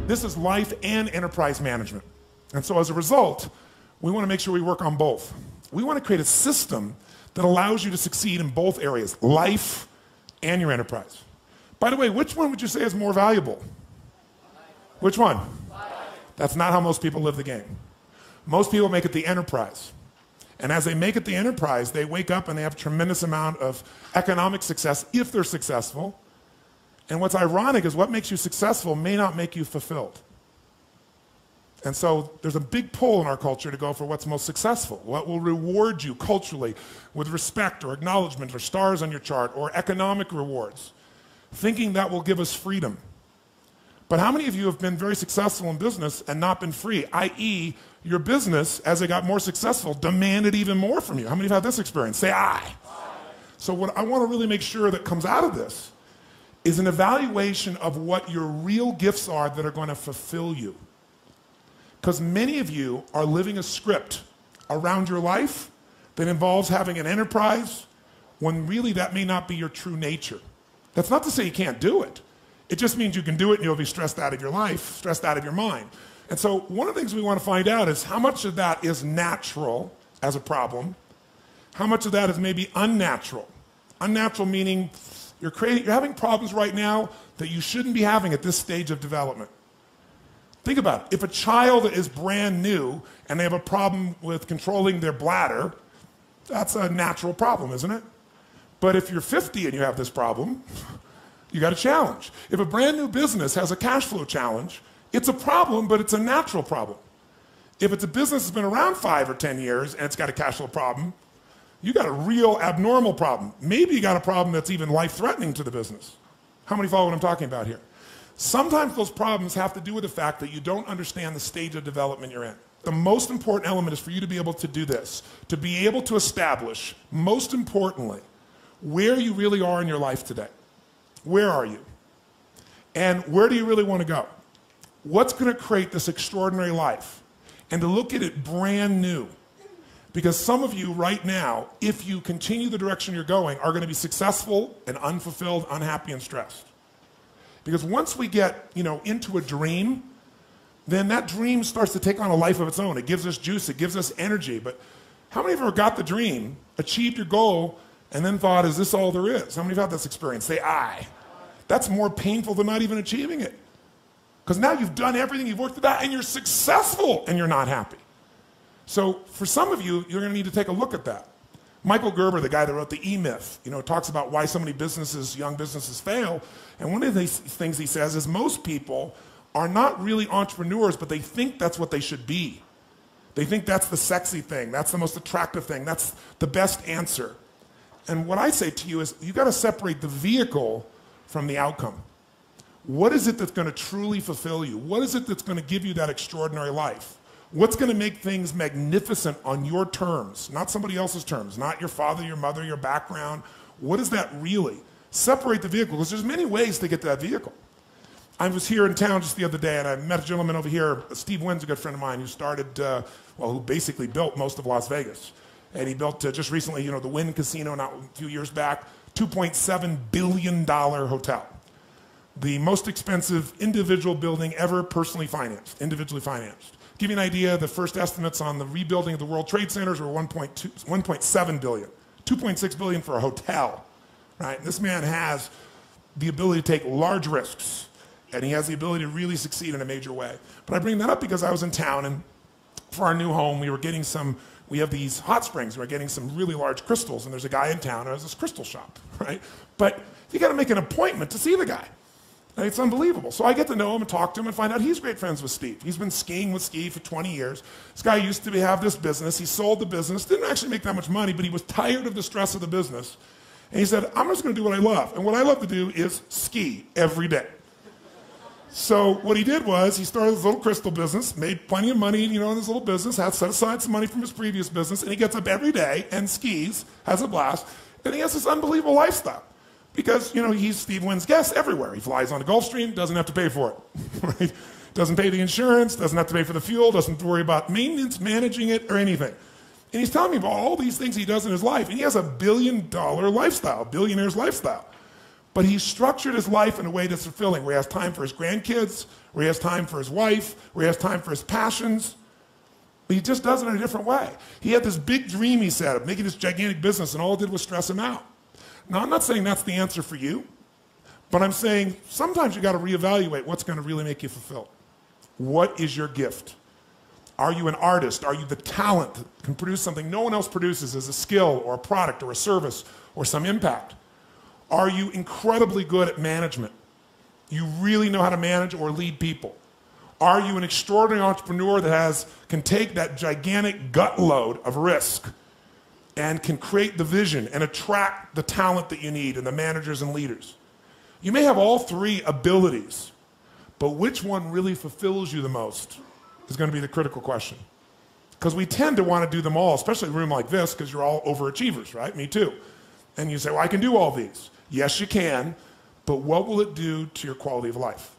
This is life and enterprise management. And so as a result, we want to make sure we work on both. We want to create a system that allows you to succeed in both areas, life and your enterprise. By the way, which one would you say is more valuable? Which one? That's not how most people live the game. Most people make it the enterprise. And as they make it the enterprise, they wake up and they have a tremendous amount of economic success if they're successful. And what's ironic is what makes you successful may not make you fulfilled. And so there's a big pull in our culture to go for what's most successful, what will reward you culturally with respect or acknowledgement or stars on your chart or economic rewards, thinking that will give us freedom. But how many of you have been very successful in business and not been free, i.e., your business, as it got more successful, demanded even more from you? How many have had this experience? Say aye. So what I want to really make sure that comes out of this is an evaluation of what your real gifts are that are going to fulfill you. Because many of you are living a script around your life that involves having an enterprise when really that may not be your true nature. That's not to say you can't do it. It just means you can do it and you'll be stressed out of your life, stressed out of your mind. And so one of the things we want to find out is how much of that is natural as a problem, how much of that is maybe unnatural. Unnatural meaning you're having problems right now that you shouldn't be having at this stage of development. Think about it. If a child is brand new and they have a problem with controlling their bladder, that's a natural problem, isn't it? But if you're 50 and you have this problem, you got a challenge. If a brand new business has a cash flow challenge, it's a problem, but it's a natural problem. If it's a business that's been around 5 or 10 years and it's got a cash flow problem, you got a real abnormal problem. Maybe you got a problem that's even life-threatening to the business. How many follow what I'm talking about here? Sometimes those problems have to do with the fact that you don't understand the stage of development you're in. The most important element is for you to be able to do this, to be able to establish, most importantly, where you really are in your life today. Where are you? And where do you really want to go? What's going to create this extraordinary life? And to look at it brand new. Because some of you right now, if you continue the direction you're going, are going to be successful and unfulfilled, unhappy, and stressed. Because once we get, into a dream, then that dream starts to take on a life of its own. It gives us juice, it gives us energy. But how many of you have got the dream, achieved your goal, and then thought, is this all there is? How many have had this experience? Say aye. That's more painful than not even achieving it. Because now you've done everything, you've worked it out, and you're successful, and you're not happy. So for some of you, you're going to need to take a look at that. Michael Gerber, the guy that wrote the E-Myth, talks about why so many young businesses fail. And one of the things he says is most people are not really entrepreneurs, but they think that's what they should be. They think that's the sexy thing, that's the most attractive thing, that's the best answer. And what I say to you is you've got to separate the vehicle from the outcome. What is it that's going to truly fulfill you? What is it that's going to give you that extraordinary life? What's going to make things magnificent on your terms, not somebody else's terms, not your father, your mother, your background? What is that really? Separate the vehicle, because there's many ways to get to that vehicle. I was here in town just the other day, and I met a gentleman over here, Steve Wynn's a good friend of mine, who started, who basically built most of Las Vegas. And he built just recently, the Wynn Casino, not a few years back, $2.7 billion hotel. The most expensive individual building ever individually financed. Give you an idea, the first estimates on the rebuilding of the World Trade Centers were 1.7 billion, 2.6 billion for a hotel, right? This man has the ability to take large risks, and he has the ability to really succeed in a major way. But I bring that up because I was in town, and for our new home, we have these hot springs, we're getting some really large crystals, and there's a guy in town who has this crystal shop, right? But you gotta make an appointment to see the guy. It's unbelievable. So I get to know him and talk to him and find out he's great friends with Steve. He's been skiing with Steve for 20 years. This guy used to have this business. He sold the business, didn't actually make that much money, but he was tired of the stress of the business. And he said, I'm just going to do what I love. And what I love to do is ski every day. So what he did was he started this little crystal business, made plenty of money, in this little business, had set aside some money from his previous business, and he gets up every day and skis, has a blast, and he has this unbelievable lifestyle. Because, he's Steve Wynn's guest everywhere. He flies on the Gulfstream, doesn't have to pay for it, right? Doesn't pay the insurance, doesn't have to pay for the fuel, doesn't have to worry about maintenance, managing it, or anything. And he's telling me about all these things he does in his life, and he has a $1 billion lifestyle, billionaire's lifestyle. But he structured his life in a way that's fulfilling, where he has time for his grandkids, where he has time for his wife, where he has time for his passions. But he just does it in a different way. He had this big dream he said of making this gigantic business, and all it did was stress him out. Now, I'm not saying that's the answer for you, but I'm saying sometimes you got to reevaluate what's going to really make you fulfilled. What is your gift? Are you an artist? Are you the talent that can produce something no one else produces as a skill or a product or a service or some impact? Are you incredibly good at management? You really know how to manage or lead people? Are you an extraordinary entrepreneur that can take that gigantic gut load of risk and can create the vision and attract the talent that you need and the managers and leaders? You may have all three abilities, but which one really fulfills you the most is going to be the critical question. Because we tend to want to do them all, especially in a room like this, because you're all overachievers, right? Me too. And you say, well, I can do all these. Yes, you can, but what will it do to your quality of life?